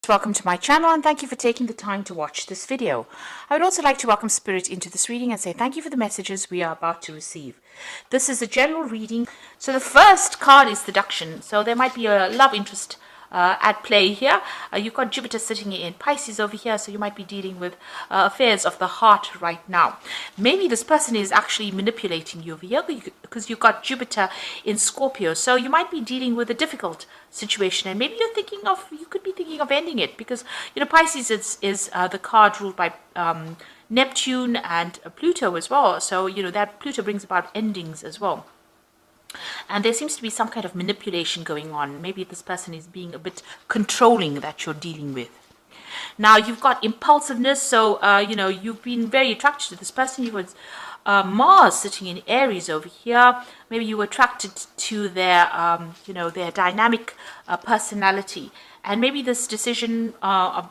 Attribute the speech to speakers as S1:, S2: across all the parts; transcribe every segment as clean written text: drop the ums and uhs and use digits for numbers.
S1: Welcome to my channel and thank you for taking the time to watch this video. I would also like to welcome Spirit into this reading and say thank you for the messages we are about to receive. This is a general reading. So the first card is seduction. So there might be a love interest at play here. You've got Jupiter sitting in Pisces over here, so you might be dealing with affairs of the heart right now. Maybe this person is actually manipulating you over here because you've got Jupiter in Scorpio, so you might be dealing with a difficult situation, and maybe you could be thinking of ending it because Pisces is the card ruled by Neptune and Pluto as well. So that Pluto brings about endings as well. And there seems to be some kind of manipulation going on. Maybe this person is being a bit controlling that you're dealing with. Now, you've got impulsiveness. So, you've been very attracted to this person. You was Mars sitting in Aries over here. Maybe you were attracted to their, their dynamic personality. And maybe this decision of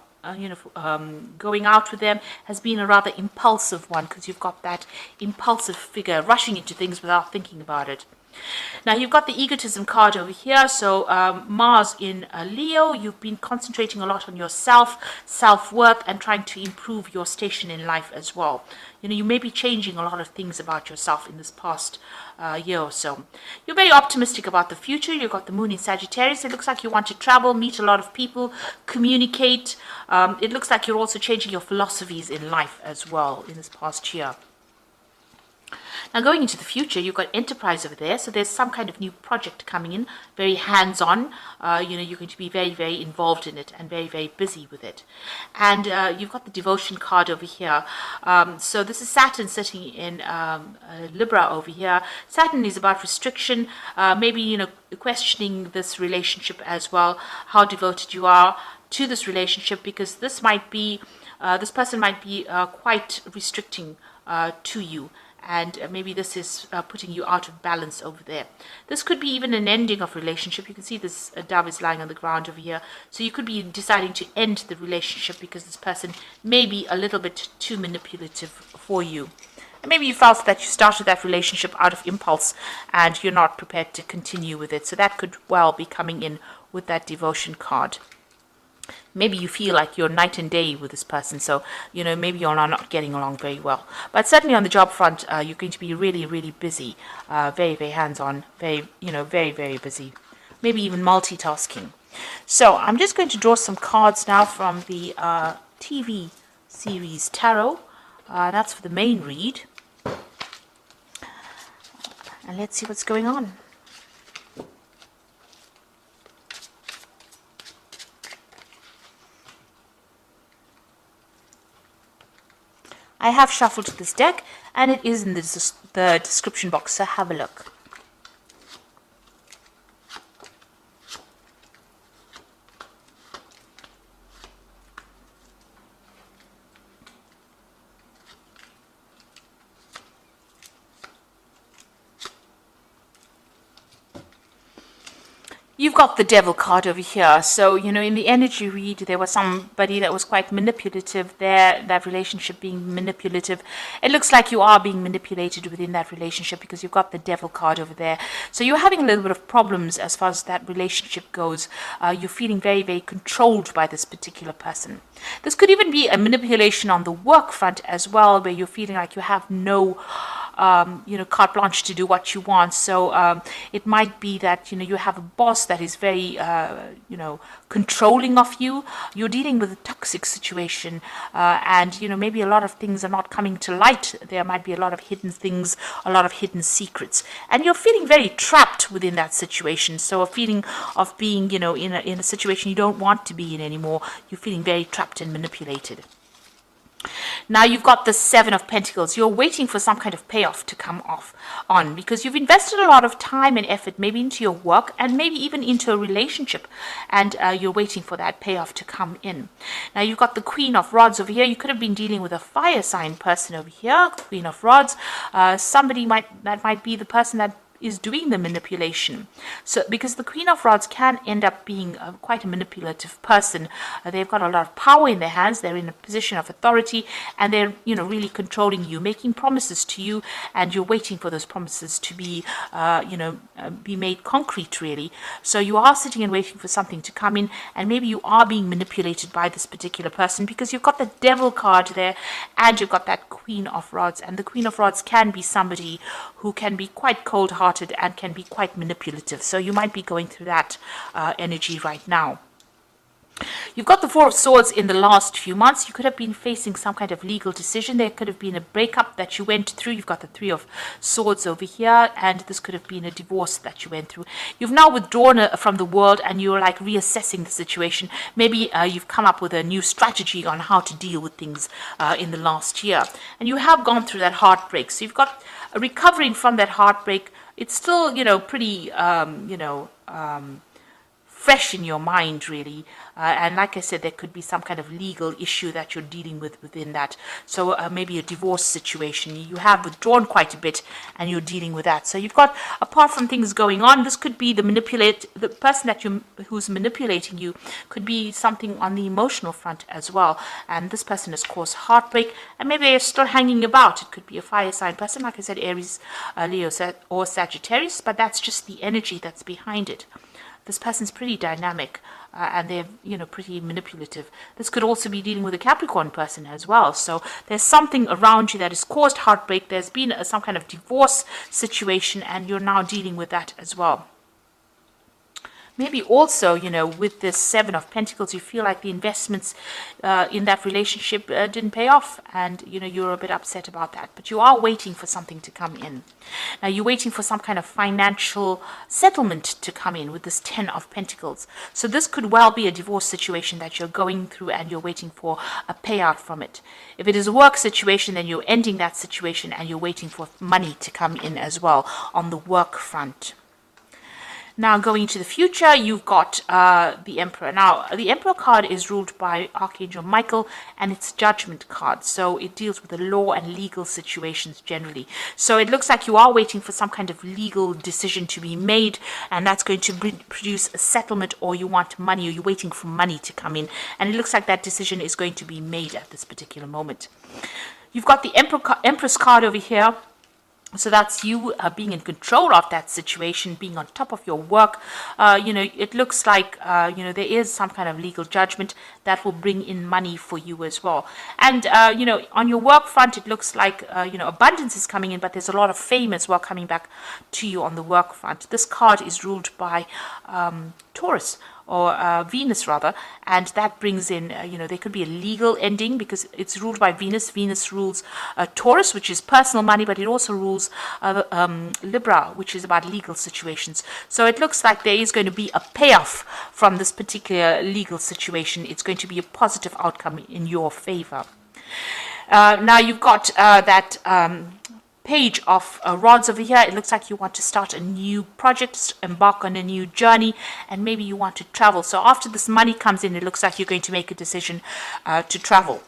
S1: going out with them has been a rather impulsive one because you've got that impulsive figure rushing into things without thinking about it. Now, you've got the egotism card over here. So Mars in Leo, you've been concentrating a lot on yourself, self-worth, and trying to improve your station in life as well. You may be changing a lot of things about yourself in this past year or so. You're very optimistic about the future. You've got the moon in Sagittarius. It looks like you want to travel, meet a lot of people, communicate. It looks like you're also changing your philosophies in life as well in this past year. Now, going into the future, you've got enterprise over there. So there's some kind of new project coming in, very hands-on. You're going to be very, very involved in it and very, very busy with it. And you've got the devotion card over here. So this is Saturn sitting in Libra over here. Saturn is about restriction, maybe, questioning this relationship as well, how devoted you are to this relationship, because this person might be quite restricting to you. And maybe this is putting you out of balance over there. This could be even an ending of relationship. You can see this dove is lying on the ground over here. So you could be deciding to end the relationship because this person may be a little bit too manipulative for you. And maybe you felt that you started that relationship out of impulse and you're not prepared to continue with it. So that could well be coming in with that devotion card. Maybe you feel like you're night and day with this person, so maybe you're not getting along very well. But certainly on the job front, you're going to be really, really busy, very, very hands-on, very, very, very busy. Maybe even multitasking. So I'm just going to draw some cards now from the TV series Tarot. That's for the main read, and let's see what's going on. I have shuffled this deck, and it is in the description box, so have a look. You've got the Devil card over here. So, in the energy read, there was somebody that was quite manipulative there, that relationship being manipulative. It looks like you are being manipulated within that relationship because you've got the Devil card over there. So you're having a little bit of problems as far as that relationship goes. You're feeling very, very controlled by this particular person. This could even be a manipulation on the work front as well, where you're feeling like you have no carte blanche to do what you want. So it might be that you have a boss that is very controlling of you. You're dealing with a toxic situation, and maybe a lot of things are not coming to light. There might be a lot of hidden things, a lot of hidden secrets, and you're feeling very trapped within that situation. So a feeling of being in a situation you don't want to be in anymore. You're feeling very trapped and manipulated. Now you've got the Seven of Pentacles. You're waiting for some kind of payoff to come on because you've invested a lot of time and effort maybe into your work and maybe even into a relationship, and you're waiting for that payoff to come in. Now you've got the Queen of Rods over here. You could have been dealing with a fire sign person over here, Queen of Rods. Somebody that might be the person that is doing the manipulation. So because the Queen of Rods can end up being quite a manipulative person. They've got a lot of power in their hands. They're in a position of authority, and they're, you know, really controlling you, making promises to you, and you're waiting for those promises to be, be made concrete, really. So you are sitting and waiting for something to come in, and maybe you are being manipulated by this particular person because you've got the Devil card there, and you've got that Queen of Rods. And the Queen of Rods can be somebody who can be quite cold-hearted and can be quite manipulative. So you might be going through that energy right now. You've got the Four of Swords in the last few months. You could have been facing some kind of legal decision. There could have been a breakup that you went through. You've got the Three of Swords over here, and this could have been a divorce that you went through. You've now withdrawn from the world, and you're like reassessing the situation. Maybe you've come up with a new strategy on how to deal with things in the last year. And you have gone through that heartbreak. So you've got recovering from that heartbreak. It's still, pretty, fresh in your mind, really. And like I said, there could be some kind of legal issue that you're dealing with within that. So maybe a divorce situation. You have withdrawn quite a bit and you're dealing with that. So you've got, apart from things going on, this could be the person who's manipulating you could be something on the emotional front as well. And this person has caused heartbreak, and maybe they're still hanging about. It could be a fire sign person, like I said, Aries, Leo, or Sagittarius, but that's just the energy that's behind it. This person's pretty dynamic, and they're, pretty manipulative. This could also be dealing with a Capricorn person as well. So there's something around you that has caused heartbreak. There's been some kind of divorce situation, and you're now dealing with that as well. Maybe also, with this Seven of Pentacles, you feel like the investments in that relationship didn't pay off, and, you're a bit upset about that. But you are waiting for something to come in. Now, you're waiting for some kind of financial settlement to come in with this Ten of Pentacles. So this could well be a divorce situation that you're going through, and you're waiting for a payout from it. If it is a work situation, then you're ending that situation, and you're waiting for money to come in as well on the work front. Now, going into the future, you've got the Emperor. Now, the Emperor card is ruled by Archangel Michael, and it's Judgment card. So it deals with the law and legal situations generally. So it looks like you are waiting for some kind of legal decision to be made, and that's going to produce a settlement, or you want money, or you're waiting for money to come in. And it looks like that decision is going to be made at this particular moment. You've got the Empress card over here. So that's you being in control of that situation, being on top of your work. It looks like, there is some kind of legal judgment that will bring in money for you as well. And, on your work front, it looks like, abundance is coming in, but there's a lot of fame as well coming back to you on the work front. This card is ruled by Taurus, or Venus rather, and that brings in, there could be a legal ending because it's ruled by Venus. Venus rules Taurus, which is personal money, but it also rules Libra, which is about legal situations. So it looks like there is going to be a payoff from this particular legal situation. It's going to be a positive outcome in your favor. Now you've got that Page of Rods over here. It looks like you want to start a new project, embark on a new journey, and maybe you want to travel. So after this money comes in, it looks like you're going to make a decision to travel.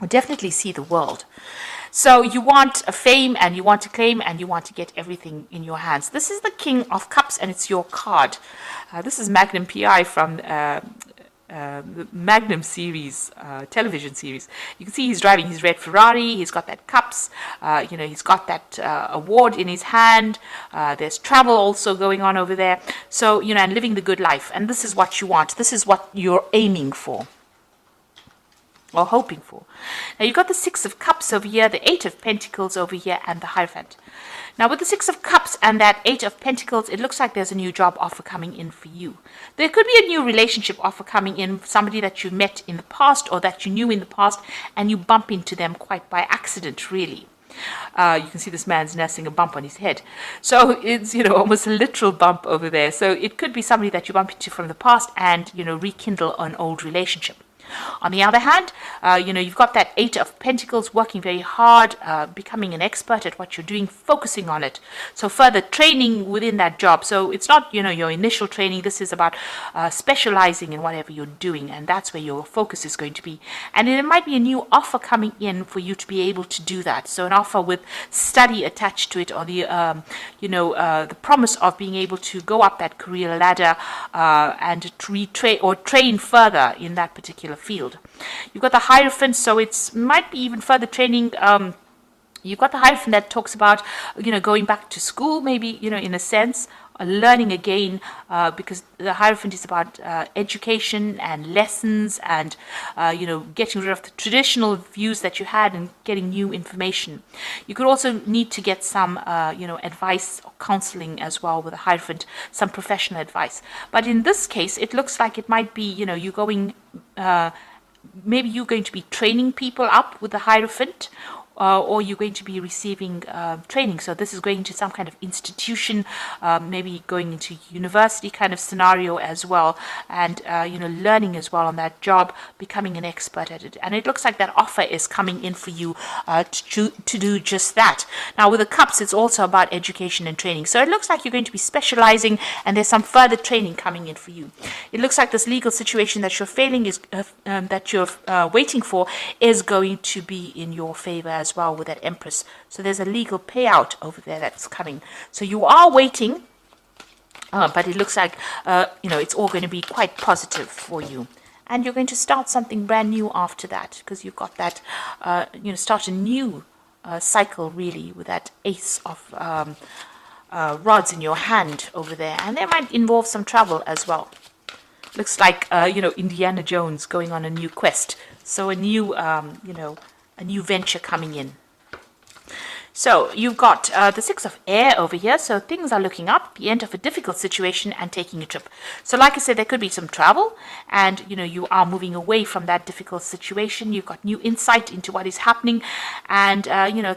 S1: Or definitely see the world. So you want a fame, and you want to claim, and you want to get everything in your hands. This is the King of Cups, and it's your card. This is Magnum PI from the Magnum series, television series. You can see he's driving his red Ferrari. He's got that cups. He's got that award in his hand. There's travel also going on over there. So, and living the good life. And this is what you want. This is what you're aiming for, or hoping for. Now you've got the Six of Cups over here, the Eight of Pentacles over here, and the Hierophant. Now with the Six of Cups and that Eight of Pentacles, it looks like there's a new job offer coming in for you. There could be a new relationship offer coming in, somebody that you met in the past or that you knew in the past, and you bump into them quite by accident, really. You can see this man's nursing a bump on his head. So it's, almost a literal bump over there. So it could be somebody that you bump into from the past and, rekindle an old relationship. On the other hand, you've got that Eight of Pentacles, working very hard, becoming an expert at what you're doing, focusing on it. So further training within that job. So it's not, your initial training. This is about specializing in whatever you're doing, and that's where your focus is going to be. And it might be a new offer coming in for you to be able to do that. So an offer with study attached to it, or the promise of being able to go up that career ladder and train further in that particular field. You've got the Hierophant, so it might be even further training. You've got the Hierophant that talks about, going back to school, maybe, in a sense, learning again, because the Hierophant is about education and lessons and, getting rid of the traditional views that you had and getting new information. You could also need to get some, advice or counseling as well with the Hierophant, some professional advice. But in this case, it looks like it might be, you going, maybe you're going to be training people up with the Hierophant, or you're going to be receiving training. So this is going to some kind of institution, maybe going into university kind of scenario as well, and learning as well on that job, becoming an expert at it. And it looks like that offer is coming in for you to do just that. Now with the Cups, it's also about education and training. So it looks like you're going to be specializing, and there's some further training coming in for you. It looks like this legal situation that you're waiting for is going to be in your favor as well with that Empress. So there's a legal payout over there that's coming. So you are waiting, but it looks like it's all going to be quite positive for you. And you're going to start something brand new after that, because you've got that, start a new cycle really with that Ace of Rods in your hand over there. And that might involve some travel as well. Looks like, Indiana Jones going on a new quest. So a new, a new venture coming in. So you've got the Six of Air over here. So things are looking up, the end of a difficult situation and taking a trip. So like I said, there could be some travel, and you are moving away from that difficult situation. You've got new insight into what is happening, and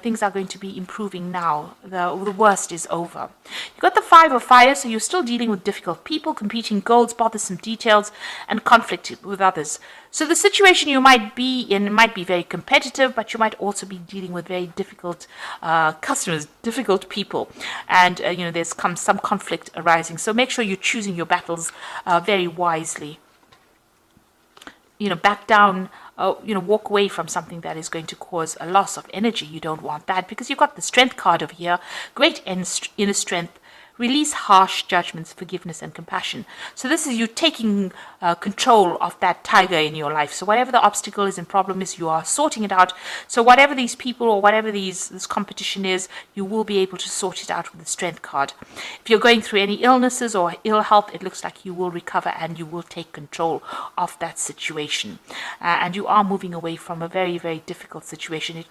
S1: things are going to be improving now. The worst is over. You've got the Five of Fire, so you're still dealing with difficult people, competing goals, bothersome details, and conflict with others. So the situation you might be in might be very competitive, but you might also be dealing with very difficult customers, difficult people, and there's some conflict arising. So make sure you're choosing your battles very wisely. Back down, walk away from something that is going to cause a loss of energy. You don't want that, because you've got the Strength card over here, great inner strength. Release harsh judgments, forgiveness, and compassion. So this is you taking control of that tiger in your life. So whatever the obstacle is and problem is, you are sorting it out. So whatever these people or whatever this competition is, you will be able to sort it out with the Strength card. If you're going through any illnesses or ill health, it looks like you will recover and you will take control of that situation. And you are moving away from a very, very difficult situation.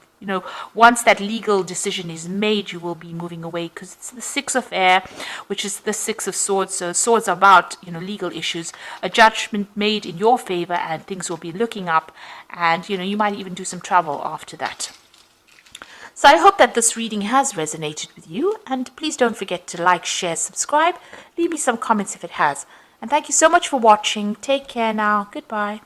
S1: Once that legal decision is made, you will be moving away, because it's the Six of Air, which is the Six of Swords. So swords are about, legal issues, a judgment made in your favor, and things will be looking up, and, you might even do some travel after that. So I hope that this reading has resonated with you, and please don't forget to like, share, subscribe, leave me some comments if it has. And thank you so much for watching. Take care now. Goodbye.